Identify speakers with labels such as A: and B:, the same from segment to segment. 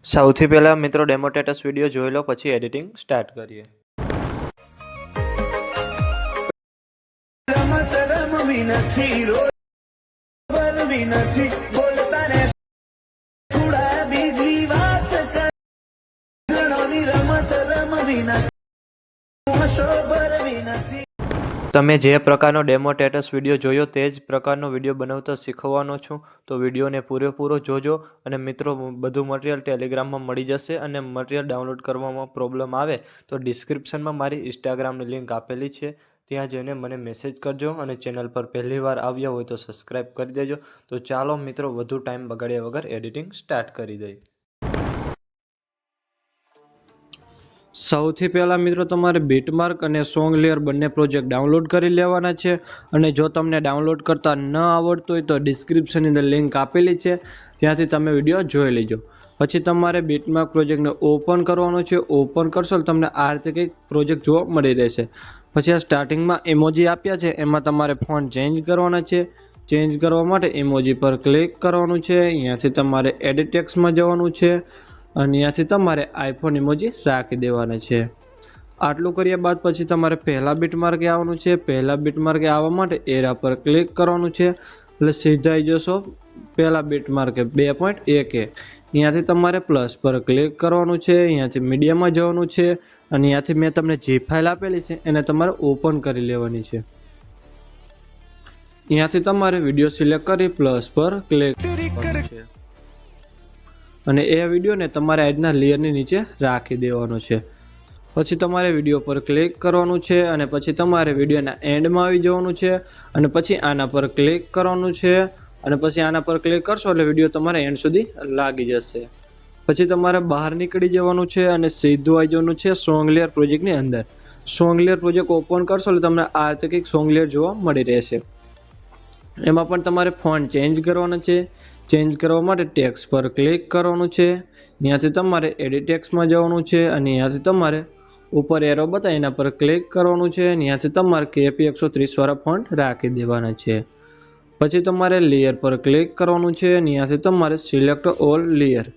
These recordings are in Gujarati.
A: સૌથી પહેલાં મિત્રો ડેમો સ્ટેટસ વિડીયો જોઈ લો, પછી એડિટિંગ સ્ટાર્ટ કરીએ. તમે જે પ્રકારનો ડેમો સ્ટેટસ વિડીયો જોયો તે જ પ્રકારનો વિડીયો બનાવતા શીખવાનો છું, તો વિડીયોને પૂરેપૂરો જોજો. અને મિત્રો, બધું મટીરિયલ ટેલિગ્રામમાં મળી જશે. અને મટીરિયલ ડાઉનલોડ કરવામાં પ્રોબ્લેમ આવે તો ડિસ્ક્રિપ્શનમાં મારી ઇન્સ્ટાગ્રામની લિંક આપેલી છે, ત્યાં જઈને મને મેસેજ કરજો. અને ચેનલ પર પહેલી વાર આવ્યા હોય તો સબસ્ક્રાઈબ કરી દેજો. તો ચાલો મિત્રો, વધુ ટાઈમ બગાડ્યા વગર એડિટિંગ સ્ટાર્ટ કરી દઈએ. સૌથી પહેલાં મિત્રો, તમારે બીટમાર્ક અને સોંગ લેયર બંને પ્રોજેક્ટ ડાઉનલોડ કરી લેવાના છે. અને જો તમને ડાઉનલોડ કરતા ન આવડતું હોય તો ડિસ્ક્રિપ્શનની અંદર લિંક આપેલી છે, ત્યાંથી તમે વિડીયો જોઈ લેજો. પછી તમારે બીટમાર્ક પ્રોજેક્ટને ઓપન કરવાનો છે. ઓપન કરશો તો તમને આ રીતે કંઈક પ્રોજેક્ટ જોવા મળી રહેશે. પછી આ સ્ટાર્ટિંગમાં ઇમોજી આપ્યા છે, એમાં તમારે ફોન્ટ ચેન્જ કરવાના છે. ચેન્જ કરવા માટે ઇમોજી પર ક્લિક કરવાનું છે. અહીંયાથી તમારે એડિટ ટેક્સ્ટમાં જવાનું છે અને અહીંયાથી તમારે આઈફોન ઇમોજી રાખી દેવાના છે. આટલું કર્યા બાદ પછી તમારે પહેલા બીટમાર્કે આવવાનું છે. પહેલા બીટમાર્કે આવવા માટે એરા પર ક્લિક કરવાનું છે, એટલે સીધા આવી જશો પહેલા બીટમાર્કે 2.1. અહીંયાથી તમારે પ્લસ પર ક્લિક કરવાનું છે. અહીંયાથી મીડિયામાં જવાનું છે અને અહીંયાથી મેં તમને જે ફાઇલ આપેલી છે એને તમારે ઓપન કરી લેવાની છે. અહીંયાથી તમારે વિડીયો સિલેક્ટ કરી પ્લસ પર ક્લિક કરવાનું છે અને એ વિડીયોને તમારે આજના લેયરની નીચે રાખી દેવાનો છે. પછી તમારે વિડીયો પર ક્લિક કરવાનું છે અને પછી તમારે વિડીયોના એન્ડમાં આવી જવાનું છે અને પછી આના પર ક્લિક કરવાનું છે અને પછી આના પર ક્લિક કરશો એટલે વિડીયો તમારે એન્ડ સુધી લાગી જશે. પછી તમારે બહાર નીકળી જવાનું છે અને સીધું આવી જવાનું છે સોંગ લેયર પ્રોજેક્ટની અંદર. સોંગ લેયર પ્રોજેક્ટ ઓપન કરશો એટલે તમને આ રીતે કંઈક સોંગ લેયર જોવા મળી રહેશે. એમાં પણ તમારે ફોન્ટ ચેન્જ કરવાનો છે. ચેન્જ કરવા માટે ટેક્સ્ટ પર ક્લિક કરવાનું છે. અહીંયાથી તમારે એડિટ ટેક્સ્ટમાં જવાનું છે અને અહીંયાથી તમારે ઉપર એરો બતાવે એના પર ક્લિક કરવાનું છે. અહીંયાથી તમારે KP 130 વાળા ફોન્ટ રાખી દેવાના છે. પછી તમારે લેયર પર ક્લિક કરવાનું છે. અહીંયાથી તમારે સિલેક્ટ ઓલ લેયર.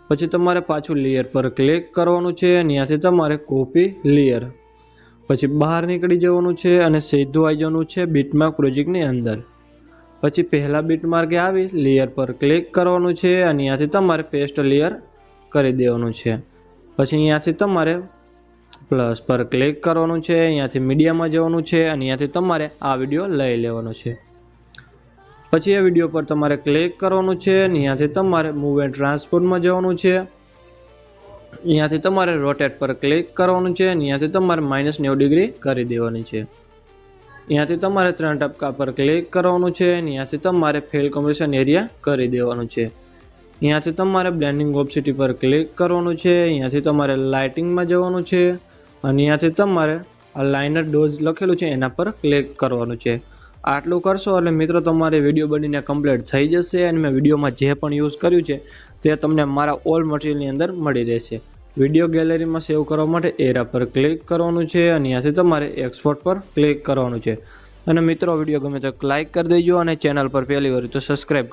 A: પછી તમારે પાછું લેયર પર ક્લિક કરવાનું છે. અહીંયાથી તમારે કોપી લેયર. પછી બહાર નીકળી જવાનું છે અને સીધું આવી જવાનું છે બીટમાર્ક પ્રોજેક્ટની અંદર. પછી પહેલા બીટમાર્કે આવી લેયર પર ક્લિક કરવાનું છે અને અહીંયાથી તમારે પેસ્ટ લેયર કરી દેવાનું છે. પછી અહીંયાથી તમારે પ્લસ પર ક્લિક કરવાનું છે. અહીંયાથી મીડિયામાં જવાનું છે અને અહીંયાથી તમારે આ વિડીયો લઈ લેવાનો છે. પછી એ વિડીયો પર તમારે ક્લિક કરવાનું છે. અહીંયાથી તમારે મૂવ એન્ડ ટ્રાન્સપોર્ટમાં જવાનું છે. અહીંયાથી તમારે રોટેટ પર ક્લિક કરવાનું છે. અહીંયાથી તમારે -90 ડિગ્રી કરી દેવાની છે. અહીંયાથી તમારે 3 ટપકા પર ક્લિક કરવાનું છે. અહીંયાથી તમારે ફિલ કોમ્બિનેશન એરિયા કરી દેવાનું છે. અહીંયાથી તમારે બ્લેન્ડિંગ ઓપ્સિટી પર ક્લિક કરવાનું છે. અહીંયાથી તમારે લાઇટિંગમાં જવાનું છે અને અહીંયાથી તમારે આ લાઇનર ડોઝ લખેલું છે એના પર ક્લિક કરવાનું છે. આટલું કરશો એટલે મિત્રો તમારે વિડીયો બનીને કમ્પ્લીટ થઈ જશે. અને મેં વિડીયોમાં જે પણ યુઝ કર્યું છે તે તમને મારા ઓલ મટીરિયલની અંદર મળી રહેશે. વિડીયો ગેલેરીમાં સેવ કરવા માટે એરા પર ક્લિક કરવાનું છે અને અહીંયાથી તમારે એક્સપોર્ટ પર ક્લિક કરવાનું છે. અને મિત્રો, વિડીયો ગમે તો લાઇક કરી દેજો અને ચેનલ પર પહેલી વાર તો સબસ્ક્રાઈબ કરી